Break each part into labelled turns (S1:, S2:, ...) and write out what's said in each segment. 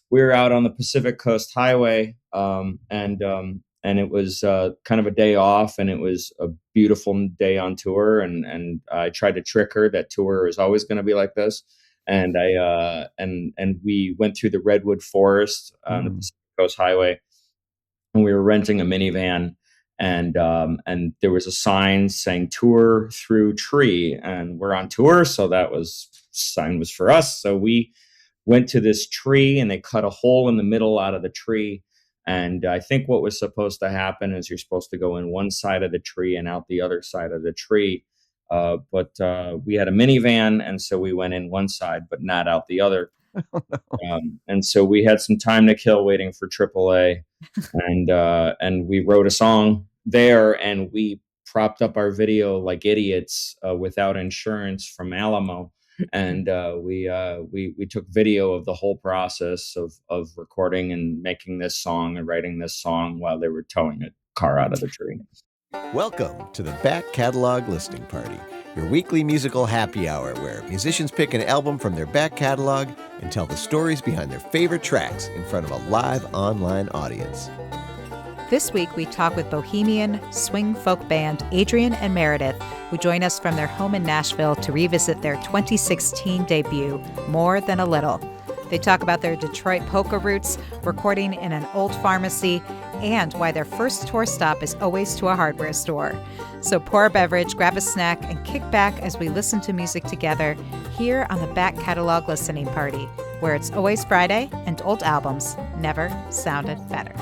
S1: we were out on the Pacific Coast Highway, and it was kind of a day off, and it was a beautiful day on tour. And I tried to trick her that tour is always going to be like this. And and we went through the redwood forest on the Pacific Coast Highway, and we were renting a minivan. And there was a sign saying "Tour Through Tree," and we're on tour, so sign was for us. So we went to this tree, and they cut a hole in the middle out of the tree. And I think what was supposed to happen is you're supposed to go in one side of the tree and out the other side of the tree. But we had a minivan, and so we went in one side, but not out the other. And so we had some time to kill waiting for AAA, and we wrote a song there, and we propped up our video like idiots without insurance from Alamo. And we took video of the whole process of recording and making this song and writing this song while they were towing a car out of the tree.
S2: Welcome to the Back Catalog Listening Party, your weekly musical happy hour where musicians pick an album from their back catalog and tell the stories behind their favorite tracks in front of a live online audience.
S3: This week, we talk with Bohemian swing folk band Adrian and Meredith, who join us from their home in Nashville to revisit their 2016 debut, More Than a Little. They talk about their Detroit polka roots, recording in an old pharmacy, and why their first tour stop is always to a hardware store. So pour a beverage, grab a snack, and kick back as we listen to music together here on the Back Catalog Listening Party, where it's always Friday and old albums never sounded better.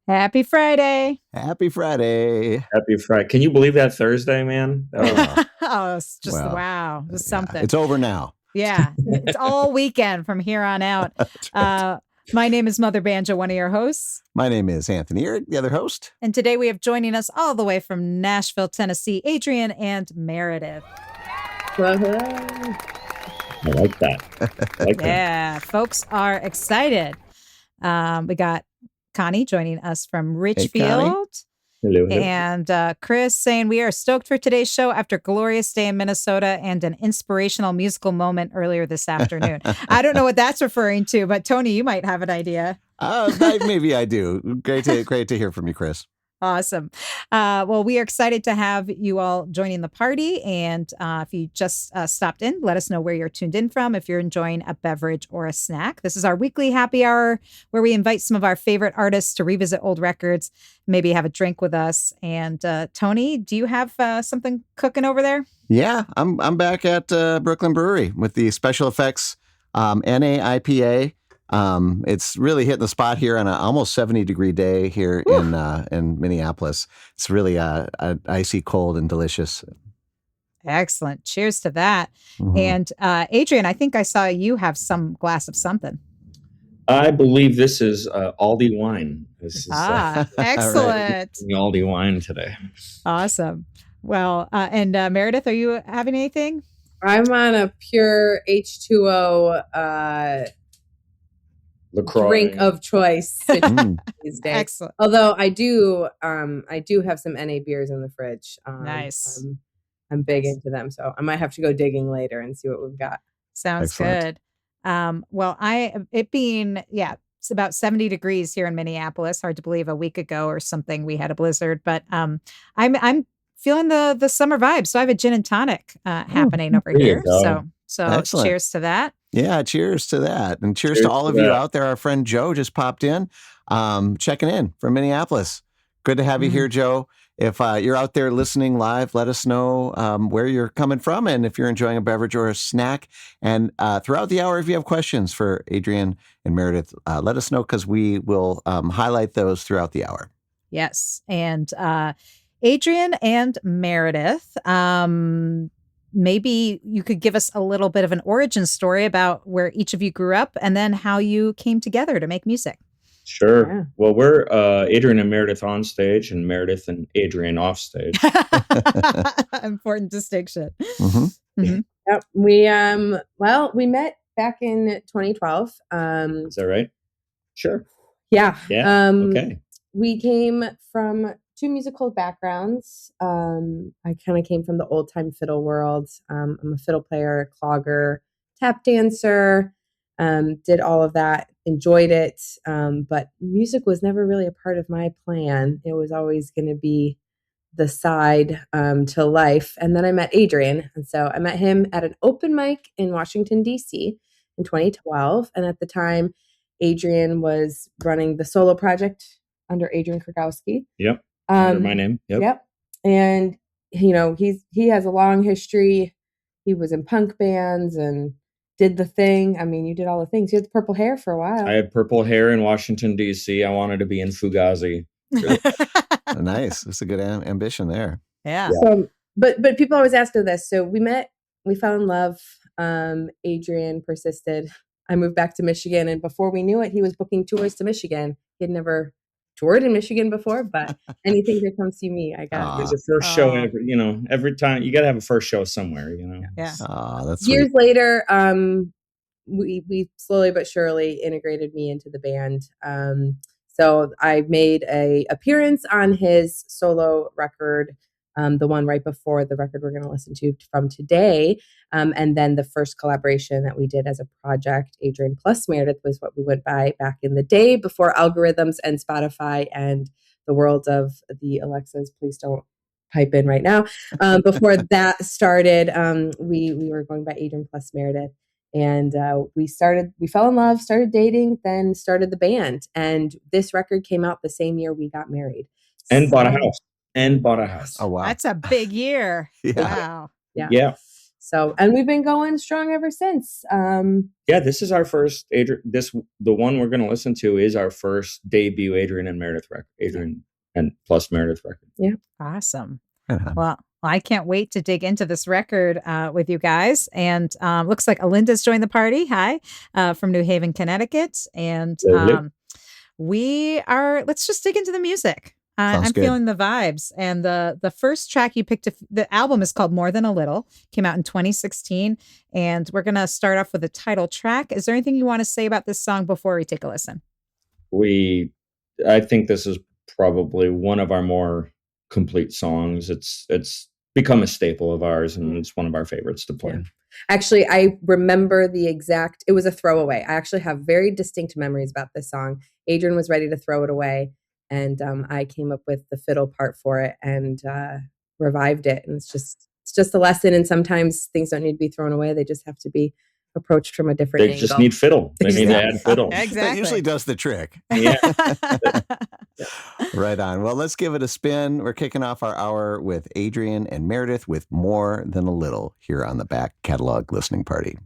S3: Happy Friday.
S2: Happy Friday.
S1: Happy Friday. Can you believe that Thursday, man?
S3: Oh, it's just, wow. It's something.
S2: It's over now.
S3: Yeah. It's all weekend from here on out. My name is Mother Banjo, one of your hosts.
S2: My name is Anthony Ihrig, the other host.
S3: And today we have joining us all the way from Nashville, Tennessee, Adrian and Meredith.
S1: I like that.
S3: Yeah, folks are excited. We got Connie joining us from Richfield.
S1: Hello.
S3: And Chris saying, we are stoked for today's show after a glorious day in Minnesota and an inspirational musical moment earlier this afternoon. I don't know what that's referring to, but Tony, you might have an idea.
S2: Maybe I do. Great to hear from you, Chris.
S3: Awesome. Well, we are excited to have you all joining the party. And if you just stopped in, let us know where you're tuned in from, if you're enjoying a beverage or a snack. This is our weekly happy hour where we invite some of our favorite artists to revisit old records, maybe have a drink with us. And Tony, do you have something cooking over there?
S2: Yeah, I'm back at Brooklyn Brewery with the Special Effects NA-IPA. It's really hitting the spot here on an almost 70-degree day here in Minneapolis. It's really icy cold and delicious.
S3: Excellent. Cheers to that.
S2: Mm-hmm.
S3: And Adrian, I think I saw you have some glass of something.
S1: I believe this is Aldi wine. This is
S3: excellent.
S1: Aldi wine today.
S3: Awesome. Well, and Meredith, are you having anything?
S4: I'm on a pure H2O
S1: LaCroix.
S4: drink of choice these days.
S3: Excellent.
S4: Although I do have some NA beers in the fridge.
S3: Nice.
S4: I'm big into them, so I might have to go digging later and see what we've got.
S3: Sounds
S2: Excellent.
S3: good. Well, it's about 70 degrees here in Minneapolis. Hard to believe a week ago or something we had a blizzard, but I'm feeling the summer vibe. So I have a gin and tonic happening over here. So
S2: Excellent.
S3: Cheers to that.
S2: Yeah, cheers to that. And cheers to all of you out there. Our friend Joe just popped in, checking in from Minneapolis. Good to have you here, Joe. If you're out there listening live, let us know where you're coming from and if you're enjoying a beverage or a snack. And throughout the hour, if you have questions for Adrian and Meredith, let us know because we will highlight those throughout the hour.
S3: Yes. And Adrian and Meredith, maybe you could give us a little bit of an origin story about where each of you grew up and then how you came together to make music.
S1: Sure.
S4: Yeah.
S1: Well, we're Adrian and Meredith on stage and Meredith and Adrian off stage.
S3: Important distinction.
S2: Mm-hmm.
S3: Mm-hmm.
S4: Yep. We met back in 2012.
S1: Is that right? Sure.
S4: Yeah.
S1: Okay.
S4: We came from two musical backgrounds. I kind of came from the old time fiddle world. I'm a fiddle player, clogger, tap dancer. Did all of that, enjoyed it. But music was never really a part of my plan. It was always going to be the side to life. And then I met Adrian. And so I met him at an open mic in Washington, D.C. in 2012. And at the time, Adrian was running the solo project under Adrian Kragowski.
S1: Yep. Under my name.
S4: Yep. And, he has a long history. He was in punk bands and did the thing. I mean, you did all the things. You had purple hair for a while.
S1: I had purple hair in Washington, D.C. I wanted to be in Fugazi.
S2: Nice. That's a good ambition there.
S3: Yeah.
S4: So, but people always ask me this. So we met, we fell in love. Adrian persisted. I moved back to Michigan, and before we knew it, he was booking tours to Michigan. He had never toured in Michigan before, but anything to come see me, I got.
S1: There's a first show every time. You got to have a first show somewhere,
S3: Yeah.
S2: That's
S4: years
S2: sweet.
S4: later. We slowly but surely integrated me into the band. So I made a appearance on his solo record, the one right before the record we're going to listen to from today. And then the first collaboration that we did as a project, Adrian plus Meredith, was what we went by back in the day before algorithms and Spotify and the world of the Alexas. Please don't pipe in right now. Before that started, we were going by Adrian plus Meredith. And we fell in love, started dating, then started the band. And this record came out the same year we got married.
S1: And bought a house.
S2: Oh, wow.
S3: That's a big year.
S2: Yeah.
S3: Wow.
S1: Yeah.
S4: So, and we've been going strong ever since.
S1: This is our first the one we're going to listen to is our first debut Adrian and Meredith record. Adrian and plus Meredith record.
S4: Yeah.
S3: Awesome.
S2: Uh-huh.
S3: Well, I can't wait to dig into this record with you guys. And looks like Alinda's joined the party. Hi, from New Haven, Connecticut. And let's just dig into the music. I'm
S2: good.
S3: feeling the vibes. And the first track you picked, the album is called More Than a Little, came out in 2016. And we're going to start off with a title track. Is there anything you want to say about this song before we take a listen?
S1: I think this is probably one of our more complete songs. It's become a staple of ours, and it's one of our favorites to play.
S4: Yeah. Actually, I remember it was a throwaway. I actually have very distinct memories about this song. Adrian was ready to throw it away, and I came up with the fiddle part for it and revived it. And it's just a lesson, and sometimes things don't need to be thrown away. They just have to be approached from a different angle.
S1: They just need fiddle. They need to add fiddle.
S3: Exactly.
S2: That usually does the trick.
S1: Yeah.
S2: Right on. Well, let's give it a spin. We're kicking off our hour with Adrian and Meredith with More Than a Little here on the Back Catalog Listening Party.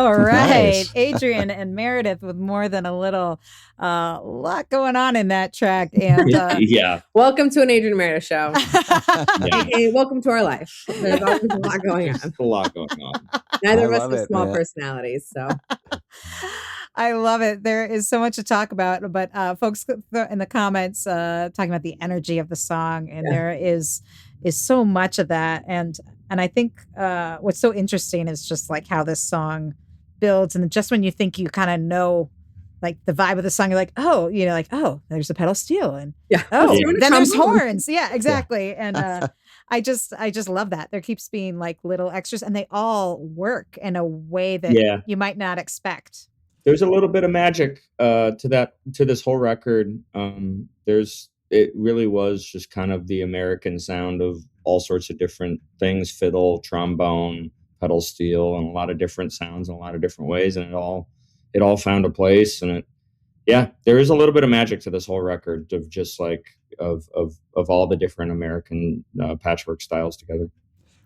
S3: All right.
S2: Nice.
S3: Adrian and Meredith with More Than a Little. A lot going on in that track. And
S1: Yeah.
S4: Welcome to an Adrian and Meredith show.
S1: Yeah.
S4: Hey, welcome to our life. There's always a lot going
S1: There's
S4: on.
S1: a lot going on.
S4: Neither
S2: I
S4: of us
S2: love
S4: have
S2: it,
S4: small
S2: man.
S4: personalities, so.
S3: I love it. There is so much to talk about, but folks in the comments talking about the energy of the song, and there is so much of that. And I think what's so interesting is just like how this song builds, and just when you think you kind of know like the vibe of the song, you're like, oh, like, oh, there's a pedal steel, and then there's horns. Yeah, exactly. And I just love that. There keeps being like little extras, and they all work in a way that you might not expect.
S1: There's a little bit of magic to this whole record. It really was just kind of the American sound of all sorts of different things: fiddle, trombone, pedal steel, and a lot of different sounds in a lot of different ways, and it all found a place. And there is a little bit of magic to this whole record of just like of all the different American patchwork styles together.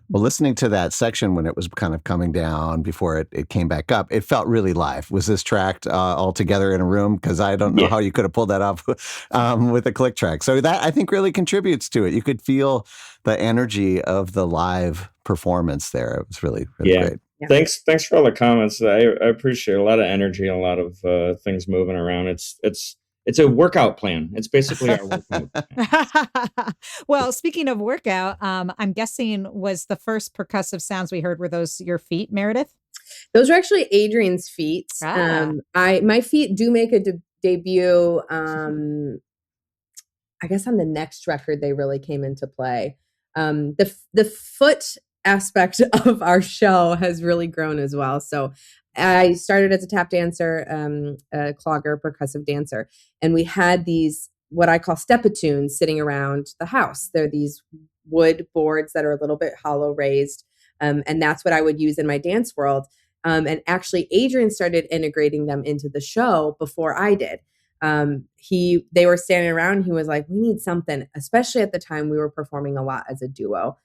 S2: Well, listening to that section when it was kind of coming down before it came back up, it felt really live. Was this tracked all together in a room? Because I don't know how you could have pulled that off with a click track. So that, I think, really contributes to it. You could feel the energy of the live performance there. It was really, really great.
S1: Yeah. Thanks for all the comments. I appreciate a lot of energy, a lot of things moving around. It's a workout plan. It's basically our workout plan.
S3: Well, speaking of workout, I'm guessing was the first percussive sounds we heard, were those your feet, Meredith?
S4: Those are actually Adrian's feet. My feet do make a debut. I guess on the next record they really came into play. The foot aspect of our show has really grown as well. So I started as a tap dancer, a clogger, percussive dancer, and we had these, what I call step-a-tunes, sitting around the house. They're these wood boards that are a little bit hollow raised, and that's what I would use in my dance world. And actually, Adrian started integrating them into the show before I did. They were standing around. He was like, "We need something," especially at the time we were performing a lot as a duo.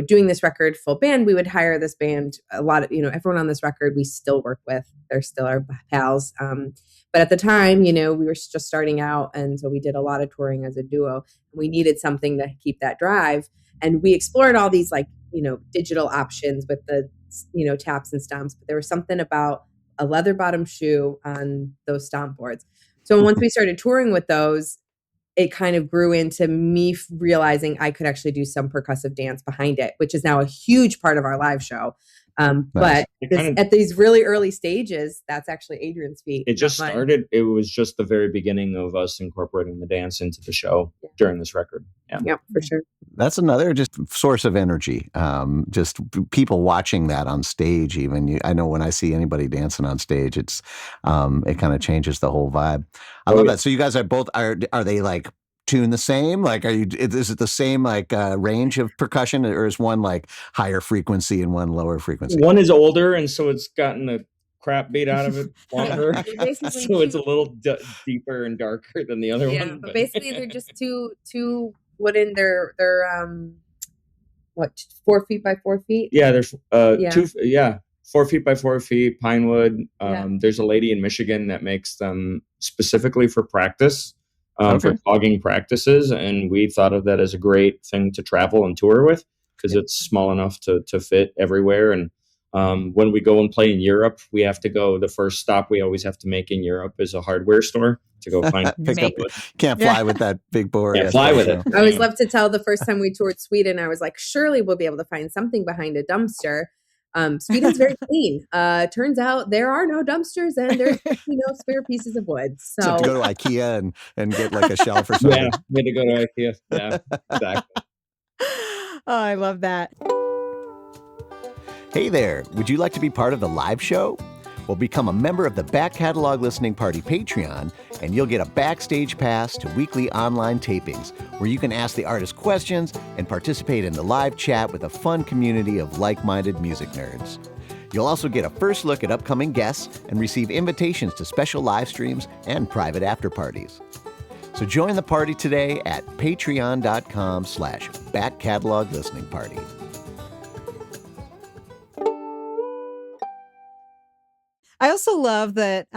S4: Doing this record full band, we would hire this band. A lot of, everyone on this record we still work with. They're still our pals. But at the time, we were just starting out. And so we did a lot of touring as a duo. We needed something to keep that drive. And we explored all these digital options with the, taps and stomps. But there was something about a leather bottom shoe on those stomp boards. So once we started touring with those, it kind of grew into me realizing I could actually do some percussive dance behind it, which is now a huge part of our live show. But at these really early stages, that's actually Adrian's feet.
S1: It just started. It was just the very beginning of us incorporating the dance into the show during this record.
S4: Yeah, for sure.
S2: That's another just source of energy. Just people watching that on stage. Even I know when I see anybody dancing on stage, it kind of changes the whole vibe. I love that. So you guys are they like tuned the same? Like, is it the same range of percussion, or is one like higher frequency and one lower frequency?
S1: One is older, and so it's gotten the crap beat out of it longer. So it's a little deeper and darker than the other one.
S4: Yeah, but basically they're just two wooden. They're 4 feet by 4 feet.
S1: Yeah, there's 4 feet by 4 feet pine wood. There's a lady in Michigan that makes them specifically for practice. For clogging practices, and we thought of that as a great thing to travel and tour with because it's small enough to fit everywhere. And when we go and play in Europe, we have to go. The first stop we always have to make in Europe is a hardware store to go find.
S2: Can't fly with that big board.
S1: Can't fly with it.
S4: I always love to tell the first time we toured Sweden, I was like, surely we'll be able to find something behind a dumpster. Sweden's very clean. Turns out there are no dumpsters and there's spare pieces of wood. So
S2: have to go to IKEA and get like a shelf or something.
S1: Yeah, we had to go to IKEA. Yeah, exactly.
S3: Oh, I love that.
S2: Hey there, would you like to be part of the live show? Well, become a member of the Back Catalog Listening Party Patreon, and you'll get a backstage pass to weekly online tapings where you can ask the artist questions and participate in the live chat with a fun community of like-minded music nerds. You'll also get a first look at upcoming guests and receive invitations to special live streams and private after parties. So join the party today at patreon.com/Back Catalog Listening Party.
S3: also love that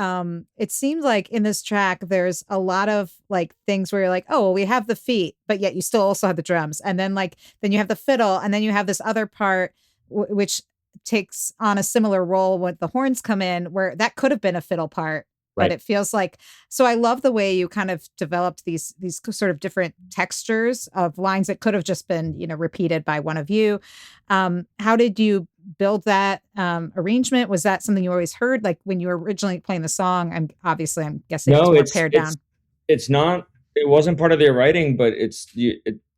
S3: it seems like in this track there's a lot of like things where you're like, oh, well, we have the feet, but yet you still also have the drums, and then then you have the fiddle, and then you have this other part which takes on a similar role when the horns come in, where that could have been a fiddle part. But it feels like, so I love the way you kind of developed these sort of different textures of lines that could have just been, repeated by one of you. How did you build that arrangement? Was that something you always heard? Like when you were originally playing the song, I'm guessing
S1: No,
S3: it's more pared down.
S1: It's not, it wasn't part of their writing, but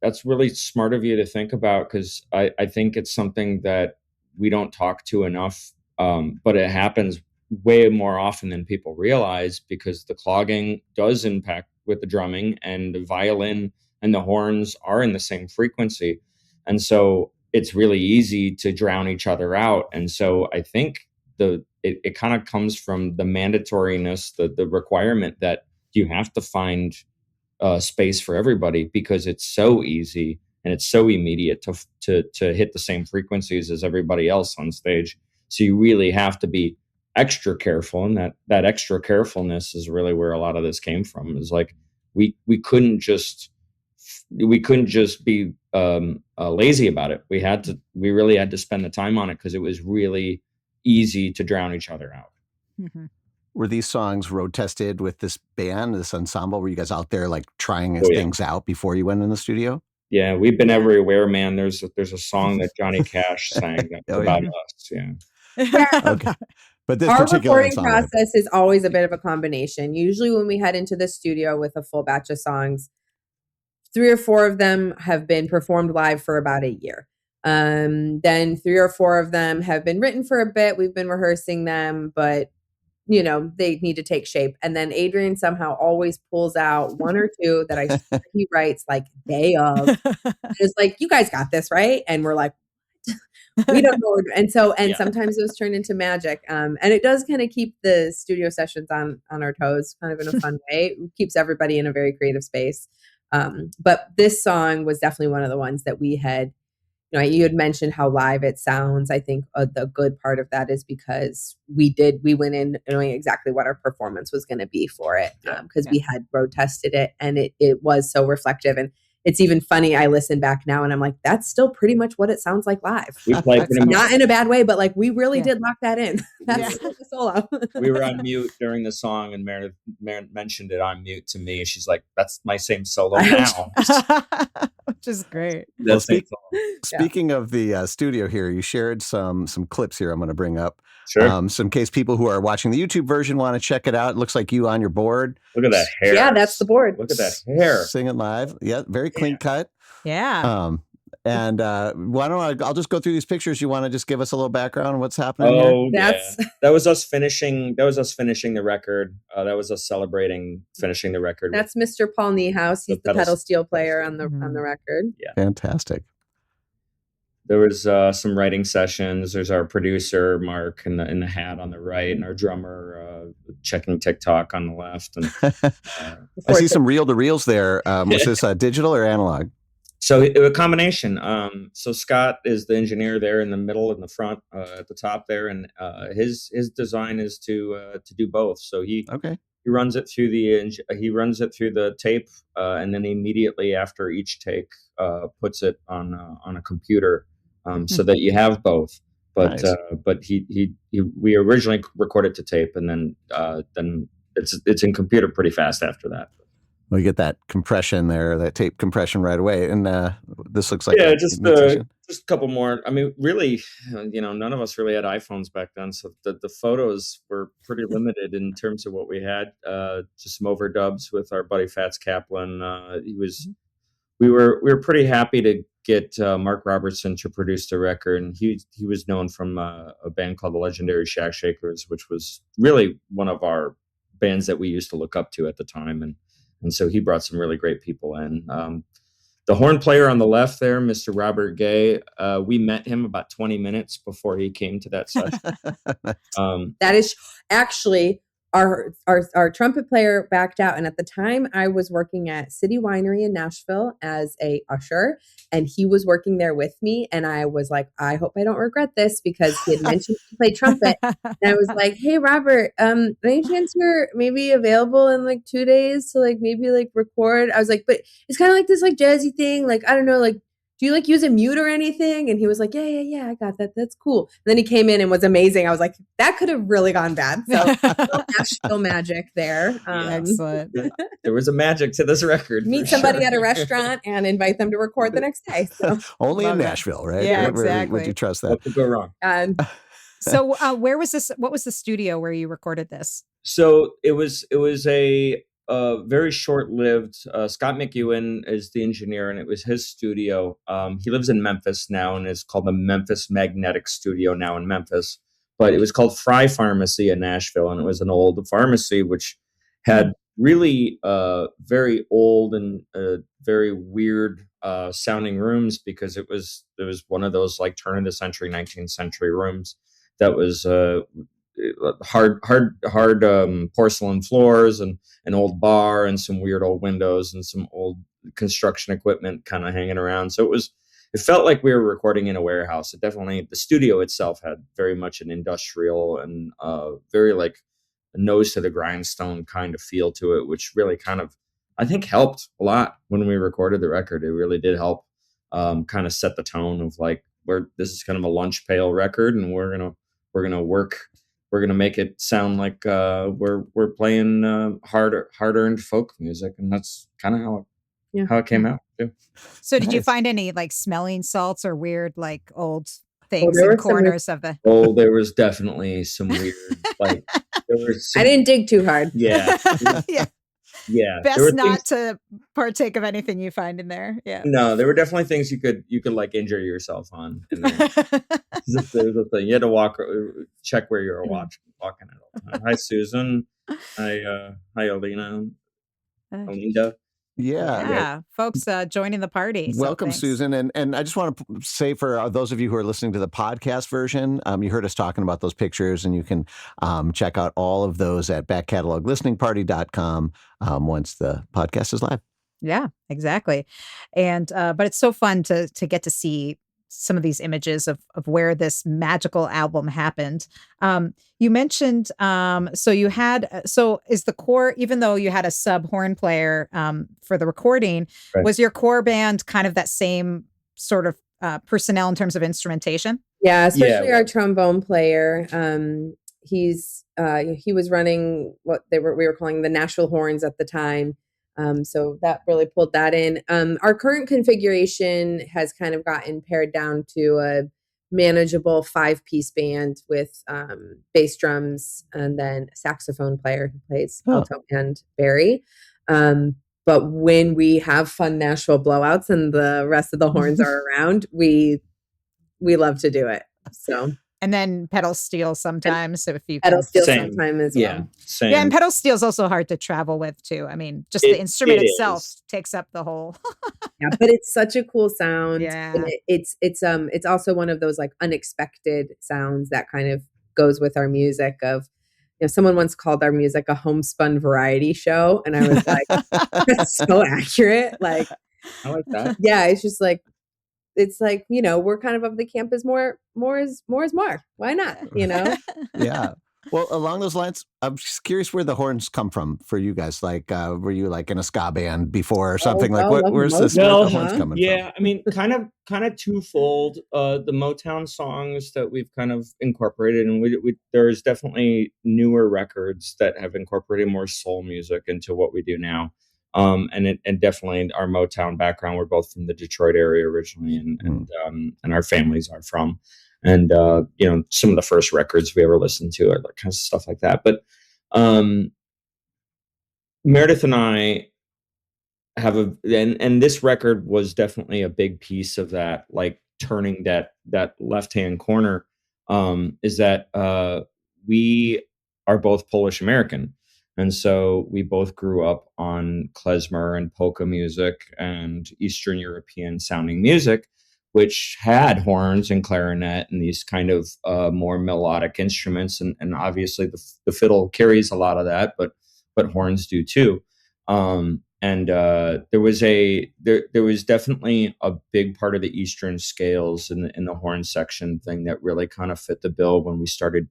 S1: that's really smart of you to think about, because I think it's something that we don't talk to enough, but it happens way more often than people realize, because the clogging does impact with the drumming, and the violin and the horns are in the same frequency. And so it's really easy to drown each other out. And so I think it kind of comes from the mandatoriness, the requirement that you have to find space for everybody, because it's so easy and it's so immediate to hit the same frequencies as everybody else on stage. So you really have to be extra careful, and that extra carefulness is really where a lot of this came from. Is like we couldn't just be lazy about it. We really had to spend the time on it, because it was really easy to drown each other out.
S2: Mm-hmm. Were these songs road tested with this band, this ensemble? Were you guys out there like trying things out before you went in the studio?
S1: Yeah, we've been everywhere, man. There's a song that Johnny Cash sang that's about us. Yeah.
S2: Okay. But this
S4: our
S2: particular
S4: recording process is always a bit of a combination. Usually when we head into the studio with a full batch of songs, 3 or 4 of them have been performed live for about a year. Then 3 or 4 of them have been written for a bit. We've been rehearsing them, but they need to take shape. And then Adrian somehow always pulls out 1 or 2 that he writes like day of. It's like, you guys got this, right? And we're like, we don't know. And sometimes those turn into magic. And it does kind of keep the studio sessions on our toes, kind of in a fun way. It keeps everybody in a very creative space. But this song was definitely one of the ones that we had, you had mentioned how live it sounds. I think the good part of that is because we went in knowing exactly what our performance was going to be for it, because we had road tested it, and it was so reflective. And it's even funny. I listen back now and I'm like, that's still pretty much what it sounds like live. Not in a bad way, but like we really did lock that in. That's the solo.
S1: We were on mute during the song, and Meredith mentioned it on mute to me. She's like, that's my same solo now.
S3: Which is great.
S2: Well, speaking of the studio here, you shared some clips here I'm going to bring up.
S1: Sure.
S2: So in case people who are watching the YouTube version want to check it out, it looks like you on your board.
S1: Look at that hair.
S4: Yeah, that's the board.
S1: Look at that hair.
S2: Singing live. Yeah, very clean cut.
S3: Yeah.
S2: And why don't I'll just go through these pictures. You want to just give us a little background on what's happening here?
S1: That was us finishing the record. That was us celebrating finishing the record.
S4: That's Mr. Paul Niehaus. He's the pedal steel player on the record.
S1: Yeah.
S2: Fantastic.
S1: There was some writing sessions. There's our producer Mark in the hat on the right, and our drummer checking TikTok on the left. And
S2: I see some reel to reels there. Was this digital or analog?
S1: So it was a combination. So Scott is the engineer there in the middle and the front at the top there, and his design is to do both. So he runs it through the tape, and then immediately after each take puts it on a computer. So that you have both, but nice. But we originally recorded to tape, and then it's in computer pretty fast after that.
S2: Well, you get that compression there, that tape compression right away, and this looks like
S1: just a couple more. I mean, really, none of us really had iPhones back then, so the photos were pretty limited in terms of what we had. Just some overdubs with our buddy Fats Kaplan. We were pretty happy to get Mark Robertson to produce the record, and he was known from a band called the legendary Shack Shakers, which was really one of our bands that we used to look up to at the time, and so he brought some really great people in. The horn player on the left there, Mr. Robert Gay, we met him about 20 minutes before he came to that session.
S4: That is actually our trumpet player backed out, and at the time I was working at City Winery in Nashville as a usher, and he was working there with me, and I was like, I hope I don't regret this, because he had mentioned he played trumpet, and I was like, hey Robert, any chance you're maybe available in like 2 days to like maybe like record? I was like, but it's kind of like this like jazzy thing, like I don't know, like do you like use a mute or anything? And he was like, yeah, I got that. That's cool. And then he came in and was amazing. I was like, that could have really gone bad. So Nashville magic there.
S3: Excellent.
S1: There was a magic to this record.
S4: Meet somebody at a restaurant and invite them to record the next day. So
S2: only in Nashville, right?
S3: Yeah,
S2: Where
S3: exactly.
S2: would you trust that?
S1: What could go wrong?
S3: So where was this? What was the studio where you recorded this?
S1: So it was a very short-lived. Scott McEwen is the engineer, and it was his studio. He lives in Memphis now, and it's called the Memphis Magnetic Studio now in Memphis. But it was called Fry Pharmacy in Nashville, and it was an old pharmacy which had really very old and very weird sounding rooms, because it was one of those like turn of the century, 19th century rooms that was hard porcelain floors and an old bar and some weird old windows and some old construction equipment kind of hanging around. So it felt like we were recording in a warehouse. It definitely, the studio itself had very much an industrial and very like a nose to the grindstone kind of feel to it, which really kind of, I think, helped a lot when we recorded the record. It really did help kind of set the tone of like, this is kind of a lunch pail record, and we're gonna make it sound like we're playing hard-earned folk music, and that's kind of how it came out too.
S3: So did you find any like smelling salts or weird like old things in corners of the?
S1: Oh, there was definitely some weird like.
S4: I didn't dig too hard.
S1: Yeah.
S3: Yeah.
S1: Yeah.
S3: Best not to partake of anything you find in there. Yeah.
S1: No, there were definitely things you could like injure yourself on. There's a thing. You had to check where you were walking at all the time. Hi, Susan. Hi, Alina. Alinda.
S2: Yeah.
S3: Folks joining the party. So
S2: welcome,
S3: thanks.
S2: Susan. And I just want to say, for those of you who are listening to the podcast version, you heard us talking about those pictures, and you can check out all of those at backcataloglisteningparty.com once the podcast is live.
S3: Yeah, exactly. And but it's so fun to get to see some of these images of where this magical album happened. You mentioned, so is the core, even though you had a sub horn player for the recording, right, was your core band kind of that same sort of personnel in terms of instrumentation?
S4: Yeah, especially our trombone player. He was running what we were calling the Nashville horns at the time. So that really pulled that in. Our current configuration has kind of gotten pared down to a manageable 5-piece band with bass drums and then a saxophone player who plays alto and Barry. But when we have fun Nashville blowouts and the rest of the horns are around, we love to do it. So.
S3: And then pedal steel sometimes. So if you
S4: pedal steel sometime as well.
S1: Yeah, same.
S3: Yeah, and pedal steel is also hard to travel with too. I mean, just the instrument itself takes up the whole.
S4: Yeah, but it's such a cool sound.
S3: Yeah,
S4: and it's also one of those like unexpected sounds that kind of goes with our music. Of, someone once called our music a homespun variety show, and I was like, that's so accurate. Like,
S1: I like that.
S4: Yeah, it's just like. It's like, we're kind of the camp is more is more. Why not?
S2: Yeah. Well, along those lines, I'm just curious where the horns come from for you guys. Like, were you like in a ska band before or something? Where's the horns coming from?
S1: Yeah, I mean, kind of twofold. The Motown songs that we've kind of incorporated, and there's definitely newer records that have incorporated more soul music into what we do now. And definitely our Motown background. We're both from the Detroit area originally, and our families are from. And some of the first records we ever listened to are like kind of stuff like that. But Meredith and I have and this record was definitely a big piece of that, like turning that left-hand corner. Is that we are both Polish American. And so we both grew up on klezmer and polka music and Eastern European sounding music. which had horns and clarinet and these kind of more melodic instruments, and obviously the fiddle carries a lot of that, but horns do too. There was definitely a big part of the Eastern scales in the horn section thing that really kind of fit the bill when we started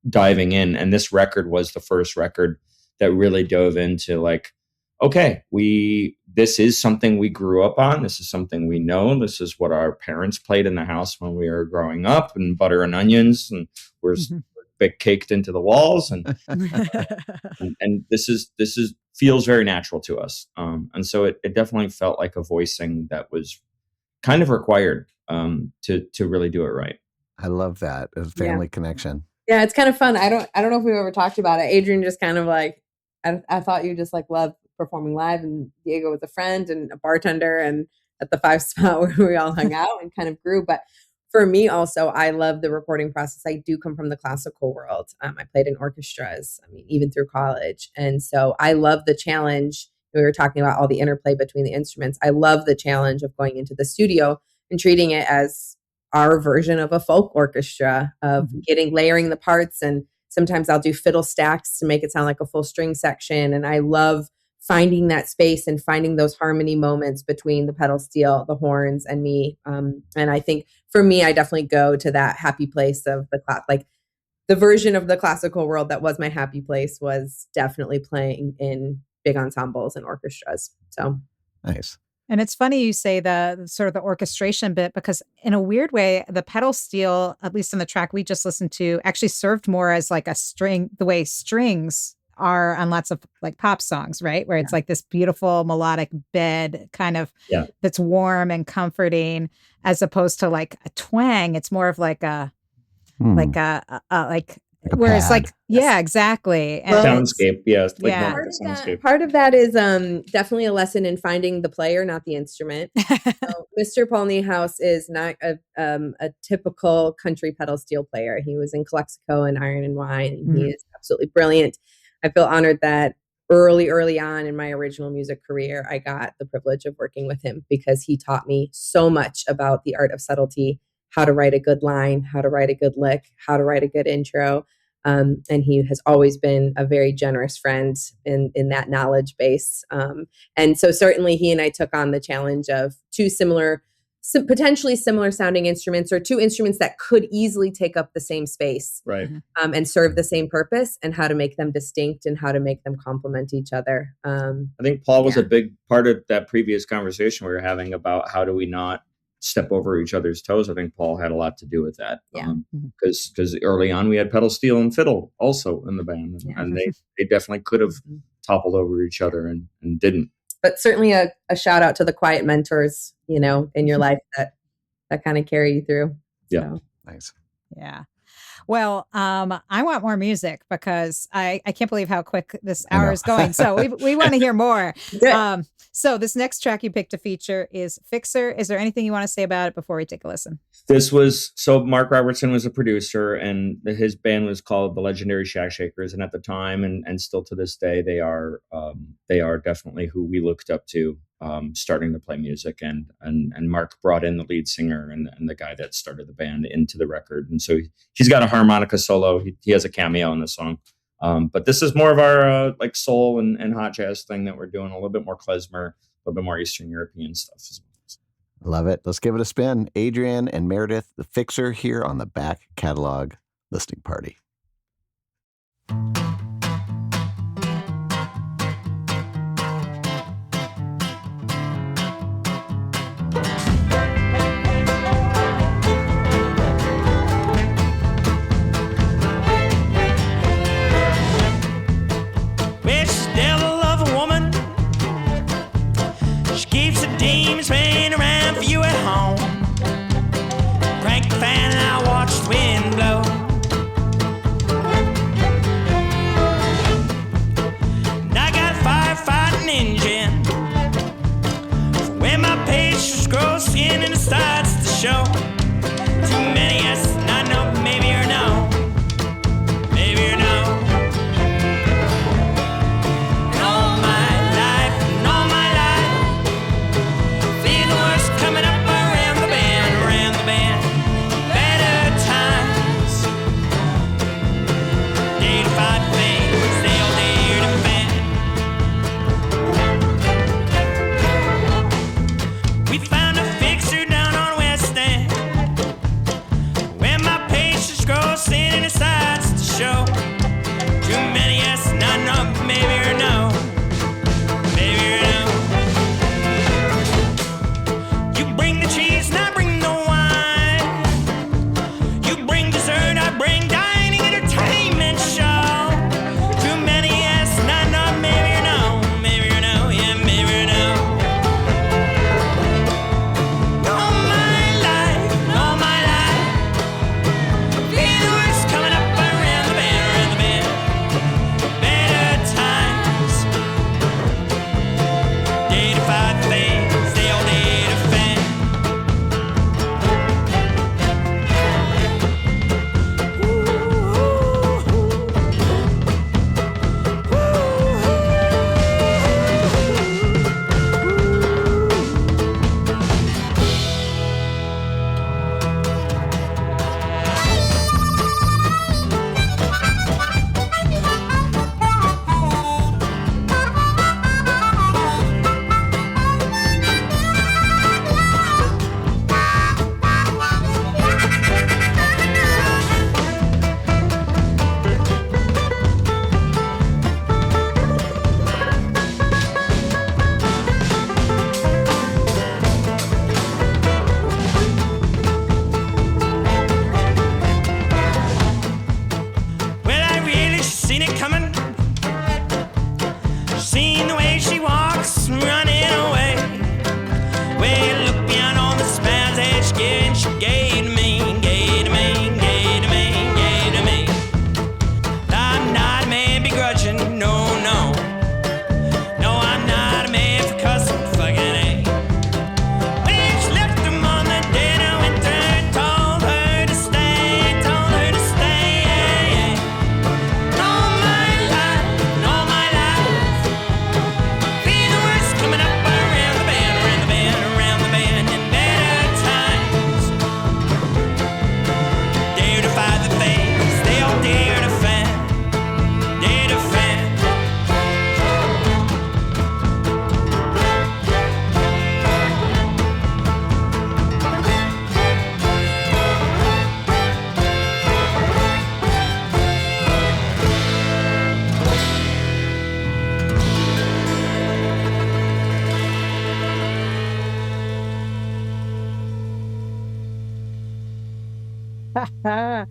S1: diving in. And this record was the first record that really dove into like, okay, this is something we grew up on. This is something we know. This is what our parents played in the house when we were growing up, and butter and onions, and we're big caked into the walls, and and this is feels very natural to us. And so it definitely felt like a voicing that was kind of required to really do it right.
S2: I love that, a family connection.
S4: Yeah, it's kind of fun. I don't know if we've ever talked about it. Adrian just kind of like, I thought you just like loved performing live, and Diego was a friend and a bartender and at the 5 spot where we all hung out and kind of grew. But for me also, I love the recording process. I do come from the classical world. I played in orchestras, even through college. And so I love the challenge. We were talking about all the interplay between the instruments. I love the challenge of going into the studio and treating it as our version of a folk orchestra, of layering the parts. And sometimes I'll do fiddle stacks to make it sound like a full string section. And I love finding that space and finding those harmony moments between the pedal steel, the horns, and me. And I think for me, I definitely go to that happy place of the version of the classical world that was my happy place was definitely playing in big ensembles and orchestras. So
S2: nice.
S3: And it's funny you say the sort of the orchestration bit, because in a weird way, the pedal steel, at least on the track we just listened to, actually served more as like a string, the way strings are on lots of like pop songs, right? Where it's like this beautiful melodic bed kind of that's warm and comforting, as opposed to like a twang. It's more of like a where it's like, exactly. And
S1: soundscape.
S4: Part of that is definitely a lesson in finding the player, not the instrument. So Mr. Paul Niehaus is not a typical country pedal steel player. He was in Calexico and Iron and Wine, and he is absolutely brilliant. I feel honored that early on in my original music career, I got the privilege of working with him, because he taught me so much about the art of subtlety, how to write a good line, how to write a good lick, how to write a good intro. And he has always been a very generous friend in that knowledge base. And so certainly he and I took on the challenge of potentially similar sounding instruments, or 2 instruments that could easily take up the same space,
S1: right?
S4: And serve the same purpose, and how to make them distinct and how to make them complement each other. I
S1: think Paul was a big part of that previous conversation we were having about how do we not step over each other's toes. I think Paul had a lot to do with that. Because early on we had pedal steel and fiddle also in the band, and they definitely could have toppled over each other and didn't.
S4: But certainly a shout out to the quiet mentors, in your life that kind of carry you through.
S1: Yeah.
S4: So.
S2: Nice.
S3: Yeah. Well, I want more music, because I can't believe how quick this hour is going. So we want to hear more. So this next track you picked to feature is Fixer. Is there anything you want to say about it before we take a listen?
S1: Mark Robertson was a producer, and his band was called the Legendary Shack Shakers. And at the time, and still to this day, they are definitely who we looked up to, starting to play music. And Mark brought in the lead singer and the guy that started the band into the record. And so he's got a harmonica solo. He has a cameo in the song. But this is more of our like soul and hot jazz thing that we're doing, a little bit more klezmer, a little bit more Eastern European stuff as well.
S2: Love it. Let's give it a spin. Adrian and Meredith, the Fixer, here on the Back Catalog Listening Party.
S5: Rain around for you at home. Crank the fan and I watch the wind blow. And I got a firefighting engine for when my patience grows thin and it starts to show. Too many yes, not no, maybe or no. Maybe or no. And all my life, feel the worst coming up around the bend.
S2: Yeah.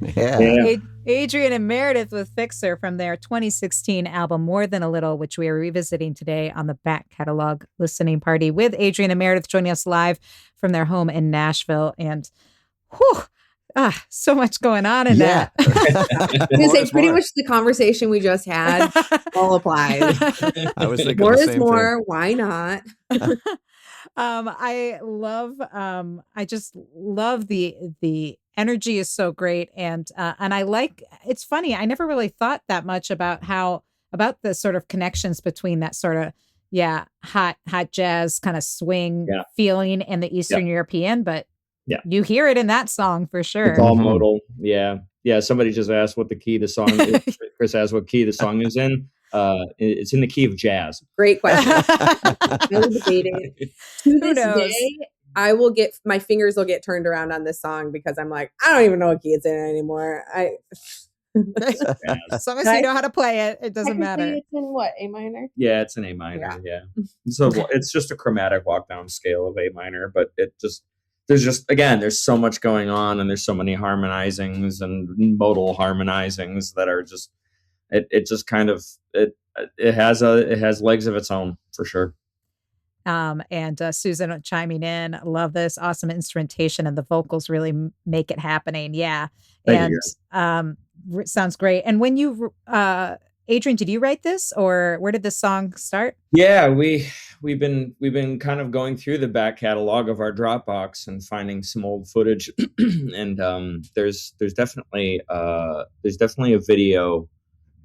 S3: Adrian and Meredith with Fixer from their 2016 album More Than a Little, which we are revisiting today on the Back Catalog Listening Party with Adrian and Meredith joining us live from their home in Nashville. And whew, so much going on in that.
S4: Pretty much the conversation we just had all applies.
S2: I was thinking
S4: more
S2: the
S4: is
S2: same
S4: more.
S2: thing.
S4: Why not?
S3: I just love the energy is so great. And I like, it's funny. I never really thought that much about the sort of connections between that sort of, hot jazz kind of swing feeling and the Eastern European, but you hear it in that song for sure.
S1: It's all modal. Yeah. Somebody just asked what the key the song is. Chris asked what key the song is in. It's in the key of jazz.
S4: Great question. I was debating. To this day, my fingers will get turned around on this song because I'm like, I don't even know what key it's in anymore.
S3: As long as you know how to play it, it doesn't matter.
S4: It's in what, A minor?
S1: Yeah, it's an A minor. Yeah. So it's just a chromatic walk down scale of A minor, but there's so much going on, and there's so many harmonizings and modal harmonizings that are just it just kind of it has legs of its own for sure.
S3: And Susan chiming in, love this awesome instrumentation, and the vocals really make it happening. Yeah.
S1: Thank
S3: you. Sounds great. And when you Adrian, did you write this, or where did this song start?
S1: Yeah, we've been kind of going through the back catalog of our Dropbox and finding some old footage, and there's definitely a video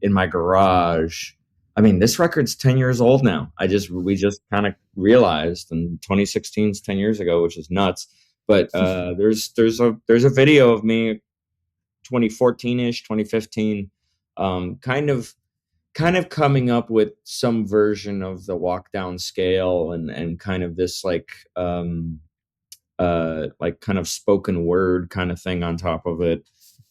S1: in my garage. I mean, this record's 10 years old now. We just kind of realized, and 2016 is 10 years ago, which is nuts. But there's a video of me, 2014-ish, 2015, kind of coming up with some version of the walk down scale and kind of this like kind of spoken word kind of thing on top of it.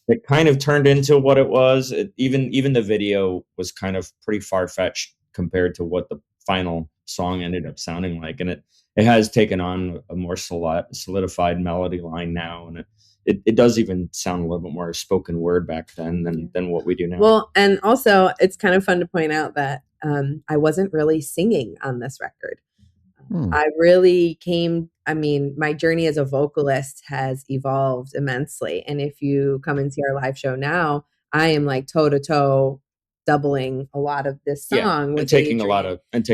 S1: It kind of turned into what it was. Even the video was kind of pretty far-fetched compared to what the final song ended up sounding like, and it has taken on a more solidified melody line now, and it does even sound a little bit more spoken word back then than what we do now.
S4: Well, and also it's kind of fun to point out that I wasn't really singing on this record. I really my journey as a vocalist has evolved immensely. And if you come and see our live show now, I am like toe to toe doubling a lot of this song.
S1: And taking a lot of
S4: but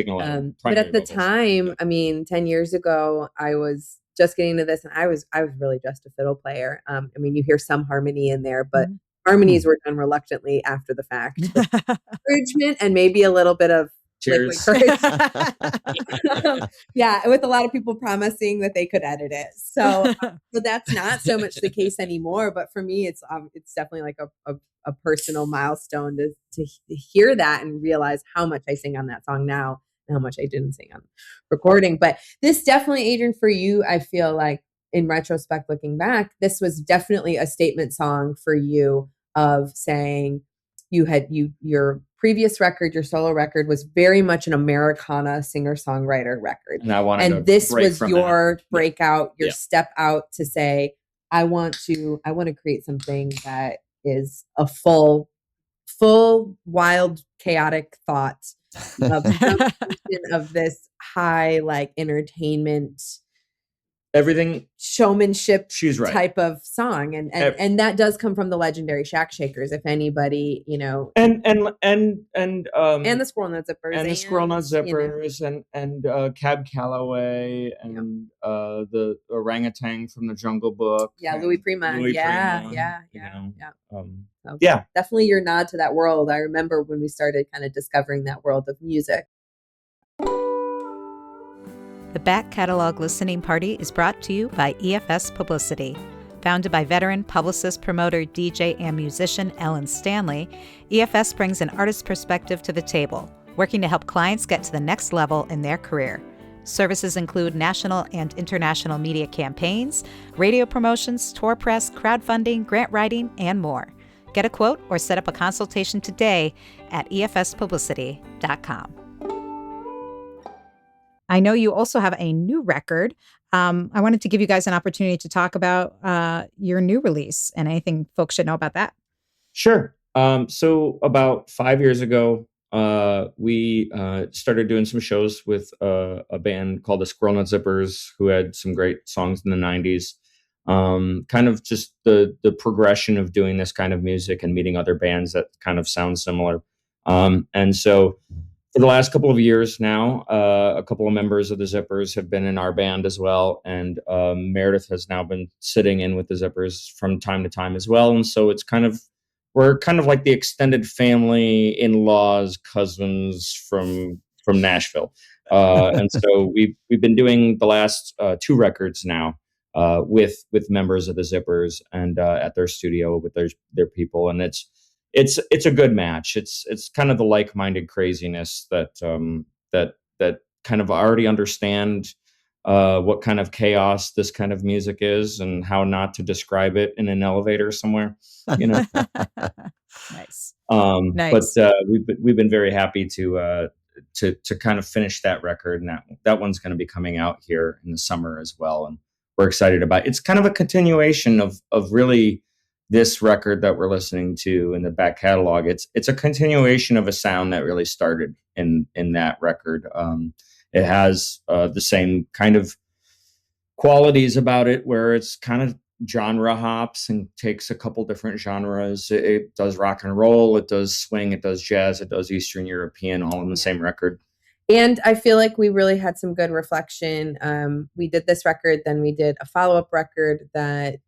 S4: at the
S1: vocals.
S4: Time, 10 years ago, I was just getting into this, and I was really just a fiddle player. You hear some harmony in there, but harmonies were done reluctantly after the fact. Encouragement and maybe a little bit of
S1: cheers.
S4: With a lot of people promising that they could edit it. So that's not so much the case anymore. But for me, it's definitely like a personal milestone to hear that and realize how much I sing on that song now and how much I didn't sing on recording. But this definitely, Adrian, for you, I feel like in retrospect, looking back, this was definitely a statement song for you of saying your previous record, your solo record, was very much an Americana singer-songwriter record.
S1: And
S4: this was your breakout, your step out to say, I want to create something that is a full, wild, chaotic thought of this high, like, entertainment,
S1: everything
S4: showmanship
S1: she's right.
S4: type of song, and that does come from the legendary Shack Shakers. If anybody,
S1: and the
S4: Squirrel Nut Zippers,
S1: and the Squirrel Nut Zippers, and Cab Calloway, and the orangutan from the Jungle Book,
S4: Louis Prima, definitely your nod to that world. I remember when we started kind of discovering that world of music.
S3: The Back Catalog Listening Party is brought to you by EFS Publicity. Founded by veteran publicist, promoter, DJ, and musician Ellen Stanley, EFS brings an artist's perspective to the table, working to help clients get to the next level in their career. Services include national and international media campaigns, radio promotions, tour press, crowdfunding, grant writing, and more. Get a quote or set up a consultation today at efspublicity.com. I know you also have a new record. I wanted to give you guys an opportunity to talk about your new release and anything folks should know about that.
S1: Sure. So about 5 years ago, we started doing some shows with a band called the Squirrel Nut Zippers, who had some great songs in the '90s. Kind of just the progression of doing this kind of music and meeting other bands that kind of sound similar. And so for the last couple of years now, a couple of members of the Zippers have been in our band as well, and Meredith has now been sitting in with the Zippers from time to time as well. And so we're kind of like the extended family, in-laws, cousins from Nashville. And so we've been doing the last two records now with members of the Zippers and at their studio with their people, and it's a good match. It's kind of the like-minded craziness that kind of already understand what kind of chaos this kind of music is and how not to describe it in an elevator somewhere, you know.
S3: Nice.
S1: But we've been very happy to kind of finish that record, and that one's going to be coming out here in the summer as well, and we're excited about it. It's kind of a continuation of really this record that we're listening to in the back catalog. It's a continuation of a sound that really started in that record. It has the same kind of qualities about it, where it's kind of genre hops and takes a couple different genres. It does rock and roll, it does swing, it does jazz, it does Eastern European, all in the same record.
S4: And I feel like we really had some good reflection. We did this record, then we did a follow-up record that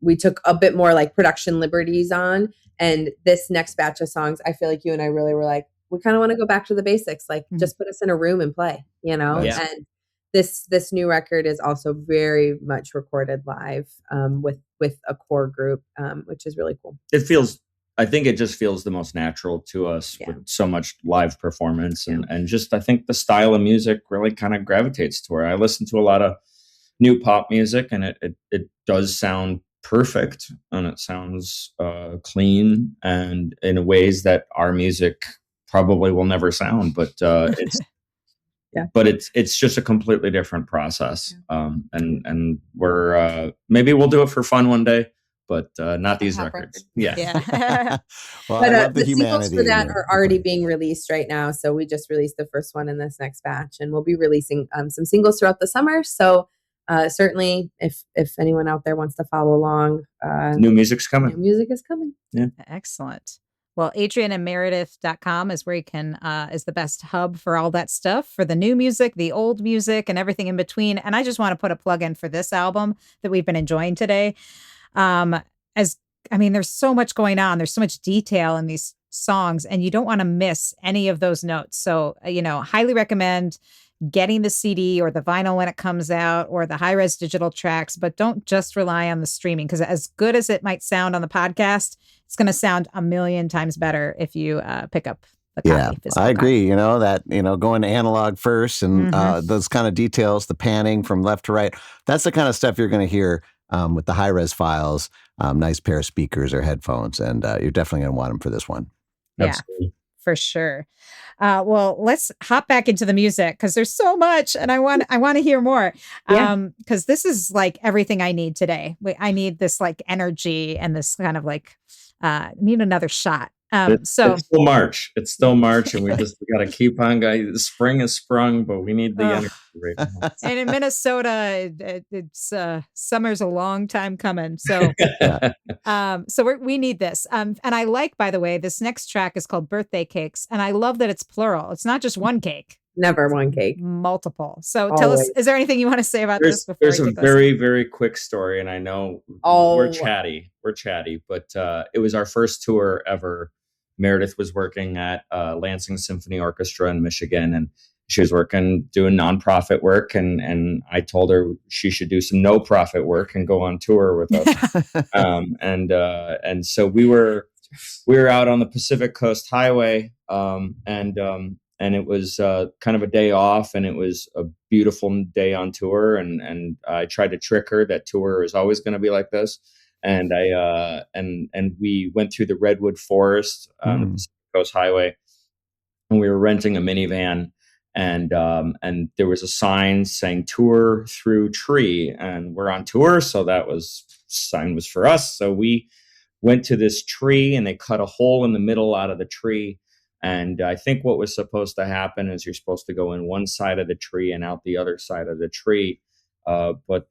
S4: we took a bit more like production liberties on. And this next batch of songs, I feel like you and I really were like, we kind of want to go back to the basics, like just put us in a room and play, you know?
S1: Yeah.
S4: And this new record is also very much recorded live with a core group, which is really cool.
S1: I think it just feels the most natural to us with so much live performance and just, I think the style of music really kind of gravitates to where I listen to a lot of new pop music, and it does sound perfect, and it sounds clean and in ways that our music probably will never sound, but it's just a completely different process. And we're maybe we'll do it for fun one day, but not these records. Yeah.
S2: Well,
S4: But
S2: I love the
S4: the singles
S2: humanity
S4: for that
S2: in
S4: are
S2: it.
S4: already being released right now. So we just released the first one in this next batch, and we'll be releasing some singles throughout the summer. So certainly, if anyone out there wants to follow along,
S1: New music's coming.
S4: new music is coming.
S1: Yeah.
S3: Excellent. Well, adrianandmeredith.com is where you can, is the best hub for all that stuff, for the new music, the old music, and everything in between. And I just want to put a plug in for this album that we've been enjoying today. There's so much going on. There's so much detail in these songs, and you don't want to miss any of those notes. So, highly recommend getting the CD or the vinyl when it comes out, or the high-res digital tracks, but don't just rely on the streaming, because as good as it might sound on the podcast, it's going to sound a million times better if you pick up the copy.
S2: I agree. Going to analog first and those kind of details, the panning from left to right, that's the kind of stuff you're going to hear with the high-res files, nice pair of speakers or headphones, and you're definitely going to want them for this one.
S3: Yeah,
S1: Absolutely.
S3: for sure. Well, let's hop back into the music, because there's so much, and I want to hear more. Because this is like everything I need today. I need this like energy and this kind of like need another shot.
S1: It's still March. And we got to keep on, guys. Spring is sprung, but we need the energy right now.
S3: And in Minnesota, it's summer's a long time coming. So, we need this. And I like, by the way, this next track is called Birthday Cakes, and I love that it's plural. It's not just one cake.
S4: Never one cake.
S3: Multiple. So tell us, is there anything you want to say about this before
S1: there's a very, very quick story, and I know we're chatty, but it was our first tour ever. Meredith was working at Lansing Symphony Orchestra in Michigan, and she was doing nonprofit work, and I told her she should do some no-profit work and go on tour with us. And so we were out on the Pacific Coast Highway, and it was kind of a day off, and it was a beautiful day on tour, and I tried to trick her that tour is always going to be like this. And we went through the redwood forest on the Pacific Coast Highway, and we were renting a minivan, and there was a sign saying tour through tree, and we're on tour, so sign was for us. So we went to this tree, and they cut a hole in the middle out of the tree. And I think what was supposed to happen is you're supposed to go in one side of the tree and out the other side of the tree. But